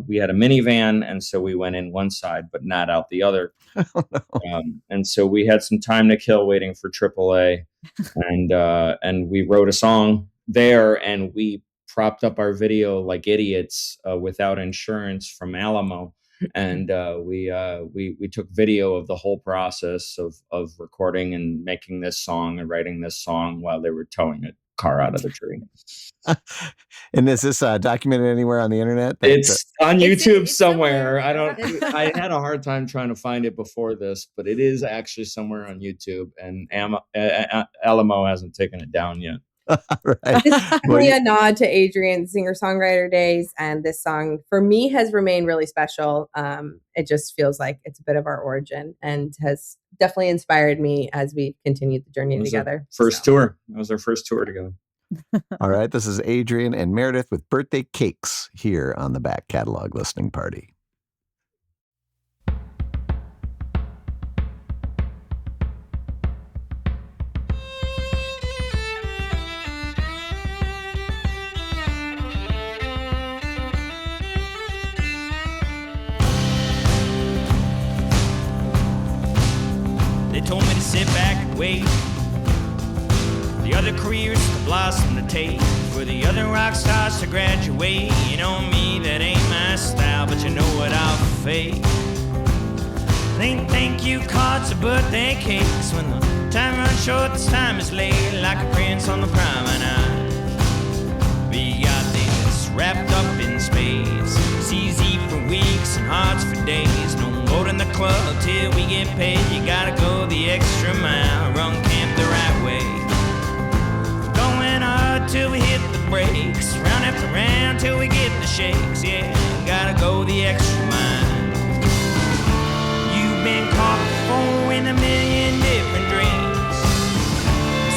S1: we had a minivan, and so we went in one side, but not out the other.
S2: Oh, no.
S1: And so we had some time to kill waiting for AAA, and we wrote a song there, and we propped up our video like idiots without insurance from Alamo. And we took video of the whole process of recording and making this song and writing this song while they were towing a car out of the tree.
S2: And is this documented anywhere on the internet?
S1: It's on YouTube
S4: it's
S1: somewhere.
S4: somewhere.
S1: I had a hard time trying to find it before this, but it is actually somewhere on YouTube, and Alamo hasn't taken it down yet.
S2: Right.
S4: This is definitely a nod to Adrian's singer-songwriter days, and this song for me has remained really special. It just feels like it's a bit of our origin and has definitely inspired me as we continued the journey together.
S1: First tour. That was our first tour together.
S2: All right. This is Adrian and Meredith with Birthday Cakes here on the Back Catalog Listening Party.
S5: They told me to sit back and wait. The other careers to blossom to take. For the other rock stars to graduate. You know me, that ain't my style, but you know what I'll fake. Ain't thank you cards or birthday cakes. When the time runs short, this time is late. Like a prince on the promenade. We got this wrapped up in spades. It's easy for weeks and hearts for days. No more in the club till we get paid. You gotta go the extra mile, run camp the right way. Going hard till we hit the brakes, round after round till we get the shakes. Yeah, gotta go the extra mile. You've been caught before in a million different dreams.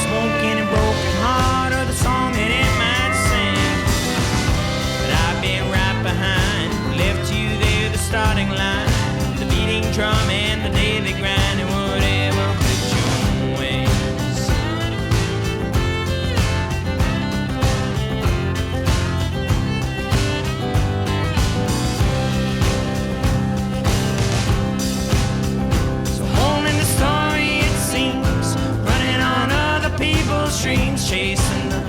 S5: Smoking a broken heart or the song that it might sing. But I've been right behind, left you there the starting line. The beating drum and the daily grind and whatever put your ways. So holding the story it seems, running on other people's dreams, chasing the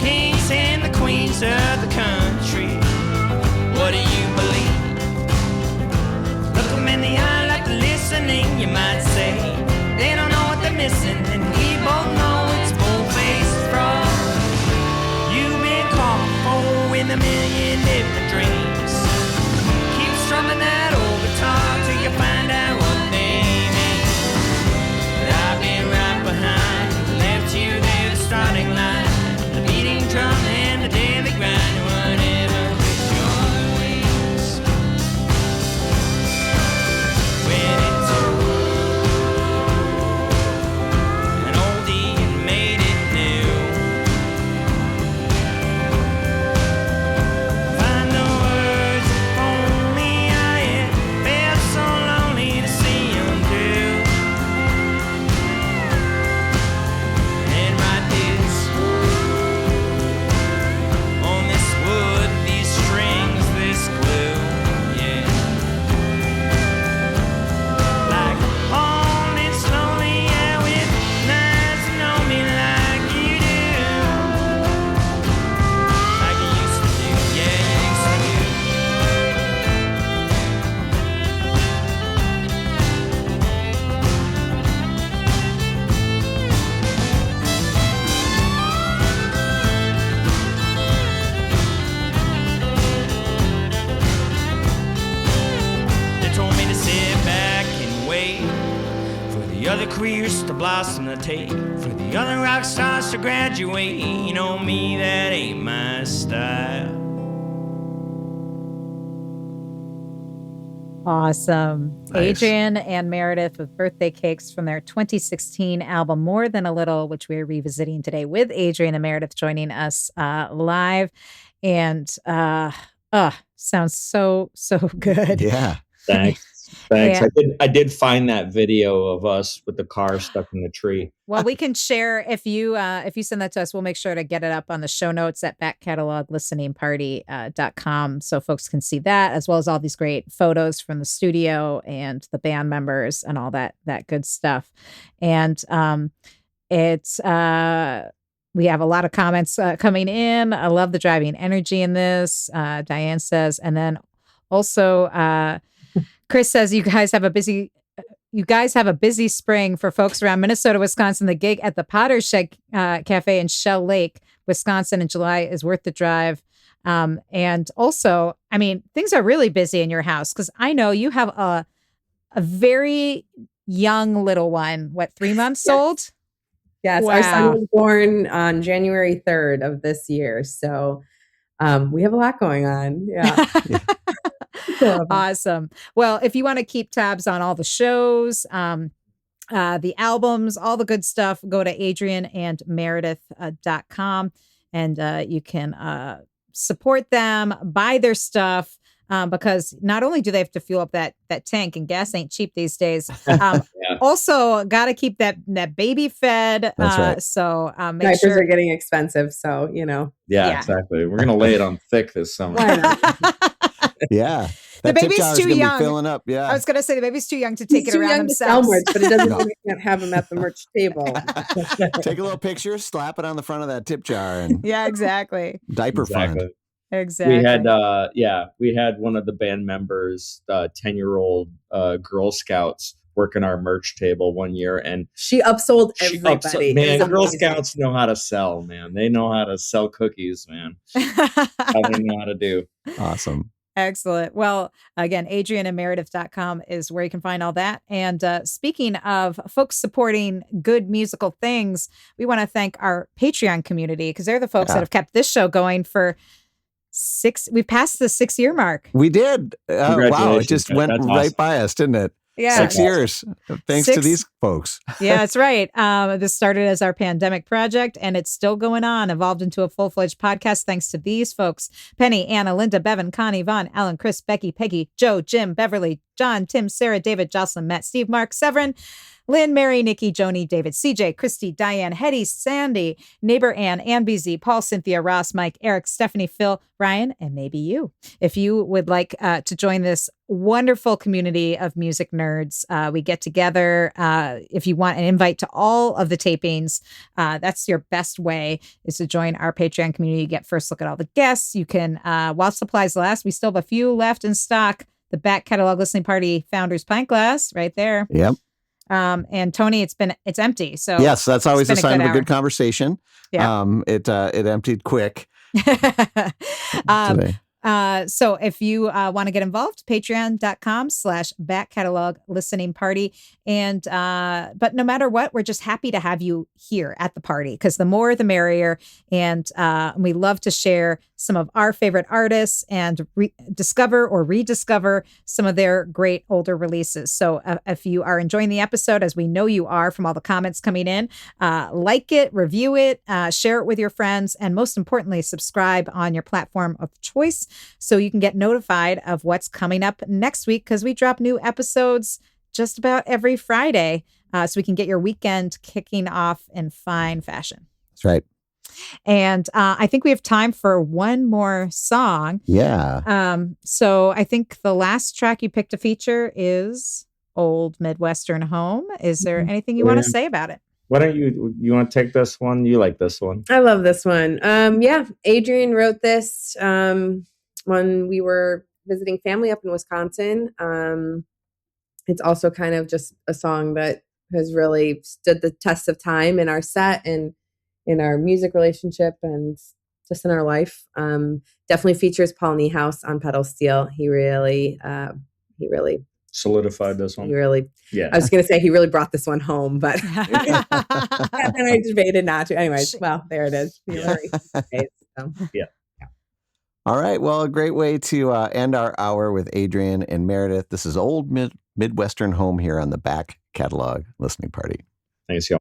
S5: kings and the queens of the country. What do you believe? Look 'em in the eye like they're listening, you might say. They don't know what they're missing, and we both know it's full-faced fraud. You've been caught before in a million different dreams. Keep strumming that old guitar till you find out what they mean. But I've been right behind, left you there the starting line. The beating drum and the daily grind, whatever with your wings. When it's an oldie and made it new. Find the words if only I had felt so lonely to see 'em through. And write this on this wood, these strings, this glue, yeah. Like falling slowly out with nights to know me like you do. Like you used to do, yeah, you used to do. They told me to sit back and wait for the other careers to blossom to take, for the other rock stars to graduate. You know me, that ain't my style.
S3: Awesome.
S2: Nice.
S3: Adrian and Meredith with birthday cakes from their 2016 album, More Than a Little, which we're revisiting today with Adrian and Meredith joining us live. And sounds so good.
S2: Yeah.
S1: Thanks.
S3: Yeah.
S1: I did find that video of us with the car stuck in the tree.
S3: Well, we can share if you send that to us, we'll make sure to get it up on the show notes at backcataloglisteningparty.com so folks can see that, as well as all these great photos from the studio and the band members and all that good stuff. And it's we have a lot of comments coming in. I love the driving energy in this. Diane says, and then also Chris says, you guys have a busy spring for folks around Minnesota, Wisconsin. The gig at the Potter's Shed Cafe in Shell Lake, Wisconsin in July is worth the drive. And also, I mean, things are really busy in your house because I know you have a very young little one, 3 months old?
S4: Yes,
S3: wow.
S4: Our son was born on January 3rd of this year. So we have a lot going on. Yeah.
S3: Awesome. Well, if you want to keep tabs on all the shows, the albums, all the good stuff, go to adrianandmeredith.com and you can support them, buy their stuff. Because not only do they have to fuel up that tank, and gas ain't cheap these days, also got to keep that baby fed.
S2: That's right.
S3: So make
S4: diapers
S3: sure
S4: are getting expensive. So,
S1: Yeah, exactly. We're going to lay it on thick this summer.
S2: Yeah.
S3: The
S2: That tip
S3: baby's
S2: jar is
S3: too
S2: gonna be
S3: young.
S2: Filling up. Yeah.
S3: I was going to say the baby's too young to take
S4: He's
S3: it
S4: too
S3: around
S4: young to sell
S3: themselves.
S4: merch, but it doesn't mean we can't have him at the merch table.
S2: Take a little picture, slap it on the front of that tip jar, and
S3: Yeah, exactly.
S2: diaper fund.
S3: Exactly.
S1: We had one of the band members, 10-year-old Girl Scouts, working our merch table one year, and
S4: she upsold everybody.
S1: Man, Girl Scouts know how to sell, man. They know how to sell cookies, man. How they know how to do.
S2: Awesome.
S3: Excellent. Well, again, adrianandmeredith.com is where you can find all that. And speaking of folks supporting good musical things, we want to thank our Patreon community because they're the folks that have kept this show going for we've passed the 6-year mark.
S2: We did. Wow. It just went right by us, didn't it?
S3: Yeah.
S2: 6 years. Thanks to these folks.
S3: Yeah, that's right. This started as our pandemic project and it's still going on, evolved into a full-fledged podcast thanks to these folks. Penny, Anna, Linda, Bevan, Connie, Vaughn, Alan, Chris, Becky, Peggy, Joe, Jim, Beverly, John, Tim, Sarah, David, Jocelyn, Matt, Steve, Mark, Severin, Lynn, Mary, Nikki, Joni, David, CJ, Christy, Diane, Hetty, Sandy, Neighbor Ann, BZ, Paul, Cynthia, Ross, Mike, Eric, Stephanie, Phil, Ryan, and maybe you. If you would like to join this wonderful community of music nerds, we get together. If you want an invite to all of the tapings, that's your best way is to join our Patreon community. You get first look at all the guests. You can, while supplies last, we still have a few left in stock. The Back Catalog Listening Party Founders Pint Glass right there.
S2: Yep.
S3: And Tony, it's empty. So
S2: yes, that's always a sign of a good conversation.
S3: Yeah.
S2: It emptied quick.
S3: Today. So if you want to get involved, patreon.com/back catalog listening party. And, but no matter what, we're just happy to have you here at the party because the more, the merrier. And, we love to share some of our favorite artists and discover or rediscover some of their great older releases. So if you are enjoying the episode, as we know you are from all the comments coming in, like it, review it, share it with your friends, and most importantly, subscribe on your platform of choice so you can get notified of what's coming up next week because we drop new episodes just about every Friday so we can get your weekend kicking off in fine fashion.
S2: That's right.
S3: And I think we have time for one more song.
S2: Yeah.
S3: So I think the last track you picked to feature is Old Midwestern Home. Is there anything you want to say about it?
S1: Why don't you want to take this one? You like this one?
S4: I love this one. Yeah, Adrian wrote this when we were visiting family up in Wisconsin. It's also kind of just a song that has really stood the test of time in our set and in our music relationship and just in our life. Definitely features Paul Niehaus on pedal steel. He really
S1: solidified this one.
S4: I was going to say he really brought this one home, but and I debated not to. Anyways, well, there it is.
S1: Yeah.
S4: So.
S1: Yeah.
S2: All right. Well, a great way to end our hour with Adrian and Meredith. This is Old Midwestern Home here on the Back Catalog Listening Party.
S1: Thanks, y'all.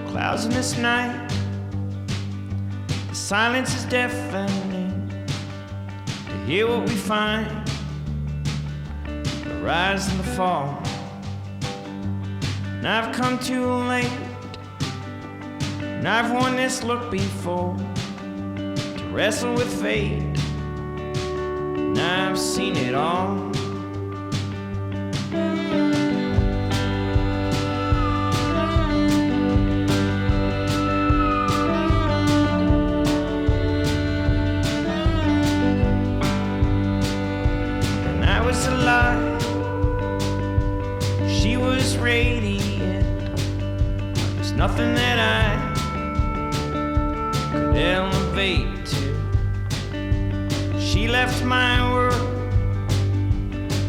S5: Clouds in this night, the silence is deafening. To hear what we find, the rise and the fall. And I've come too late, and I've worn this look before, to wrestle with fate, and I've seen it all. She was radiant. There's nothing that I could elevate to. She left my world,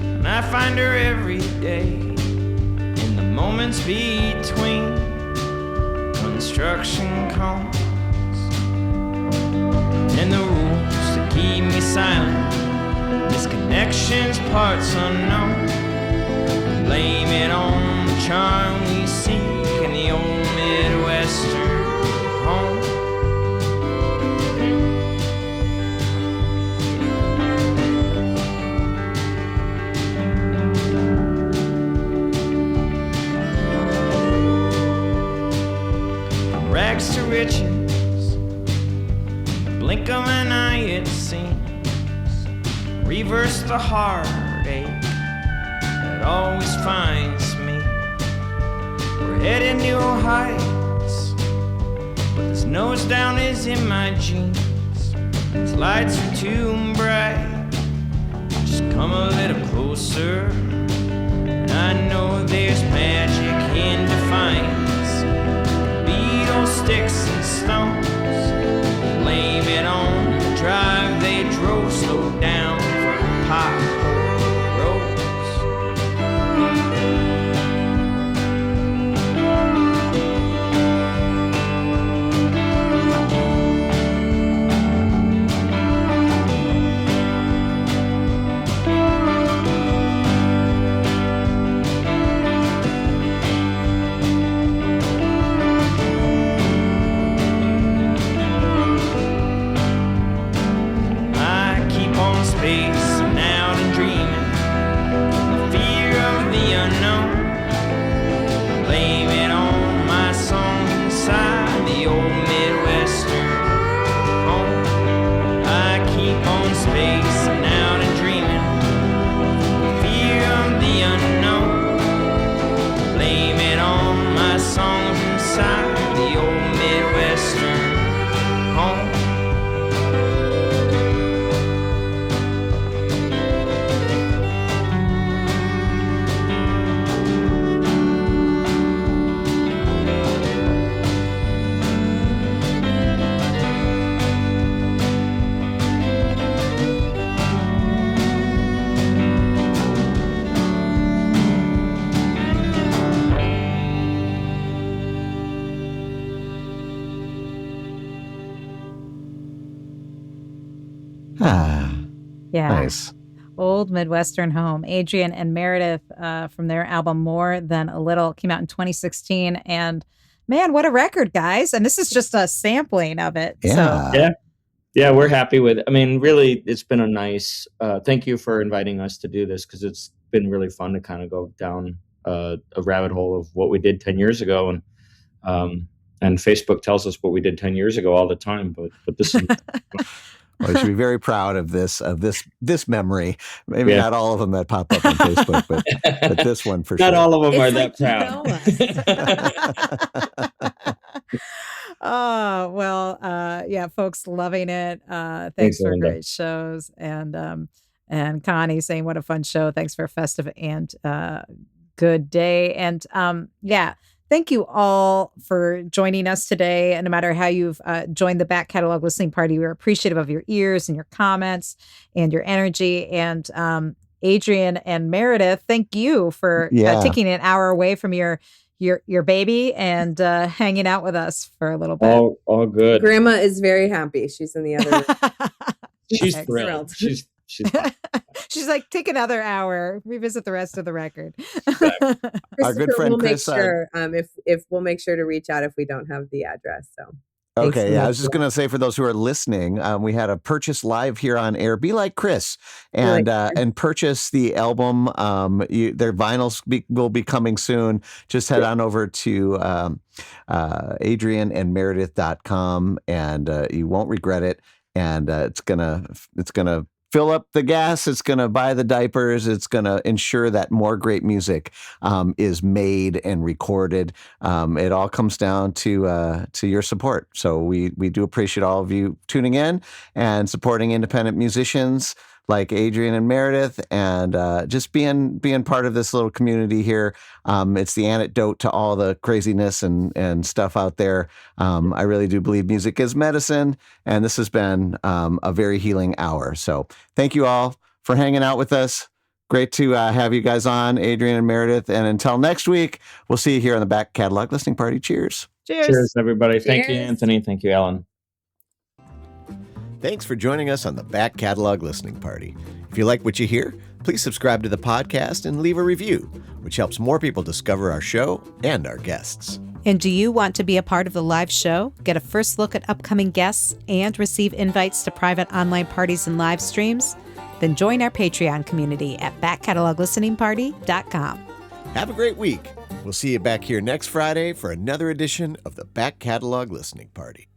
S5: and I find her every day in the moments between construction comes and the rules that keep me silent. Disconnections, parts unknown. Blame it on the charm we seek in the old Midwestern home. From rags to riches, the blink of an eye it seems. Reverse the heartache that always finds me. We're headed new heights, but this nose down is in my jeans. These lights are too bright, just come a little closer. And I know there's magic in defiance. Beetle sticks and stones, blame it on the drive they drove. Slow down for pothole roads. Spacing out and dreaming, the fear of the unknown. Blame it on my songs inside the old Midwestern home. I keep on spacing out and dreaming, the fear of the unknown. Blame it on my songs inside the old Midwestern home.
S3: Yeah.
S2: Nice.
S3: Old Midwestern Home. Adrian and Meredith from their album More Than a Little came out in 2016. And Man, what a record, guys. And this is just a sampling of it.
S2: Yeah.
S3: So.
S1: Yeah, we're happy with it. I mean, really, it's been a nice, thank you for inviting us to do this, because it's been really fun to kind of go down a rabbit hole of what we did 10 years ago. And Facebook tells us what we did 10 years ago all the time, but this is
S2: Well, you should be very proud of this memory. Maybe not all of them that pop up on Facebook, but this one for
S1: not
S2: sure.
S1: all of them are
S4: It's
S1: that proud.
S3: Oh, well, yeah, folks loving it. Thanks
S1: Thanks,
S3: for
S1: Linda.
S3: great shows. And Connie saying, what a fun show. Thanks for a festive and good day. And yeah, thank you all for joining us today. And no matter how you've joined the back catalog listening party, we're appreciative of your ears and your comments and your energy. And Adrian and Meredith, thank you for taking an hour away from your baby and hanging out with us for a little bit.
S1: All good.
S4: Grandma is very happy. She's in the other room.
S1: She's thrilled. She's
S3: She's like, take another hour, revisit the rest of the record.
S2: Our good friend
S4: will
S2: Chris.
S4: Make sure, if we'll make sure to reach out if we don't have the address. So.
S2: Okay, yeah, I was just going to say for those who are listening, we had a purchase live here on air. Be like Chris and purchase the album. Their vinyls will be coming soon. Just head on over to adrianandmeredith.com and you won't regret it. And it's gonna fill up the gas. It's going to buy the diapers. It's going to ensure that more great music is made and recorded. It all comes down to your support. So we do appreciate all of you tuning in and supporting independent musicians like Adrian and Meredith, and just being part of this little community here. It's the antidote to all the craziness and stuff out there. I really do believe music is medicine, and this has been a very healing hour. So thank you all for hanging out with us. Great to have you guys on, Adrian and Meredith. And until next week, we'll see you here on the Back Catalog Listening Party. Cheers.
S1: Cheers, everybody. Thank you, Anthony. Thank you, Ellen.
S2: Thanks for joining us on the Back Catalog Listening Party. If you like what you hear, please subscribe to the podcast and leave a review, which helps more people discover our show and our guests.
S3: And do you want to be a part of the live show, get a first look at upcoming guests, and receive invites to private online parties and live streams? Then join our Patreon community at backcataloglisteningparty.com.
S2: Have a great week. We'll see you back here next Friday for another edition of the Back Catalog Listening Party.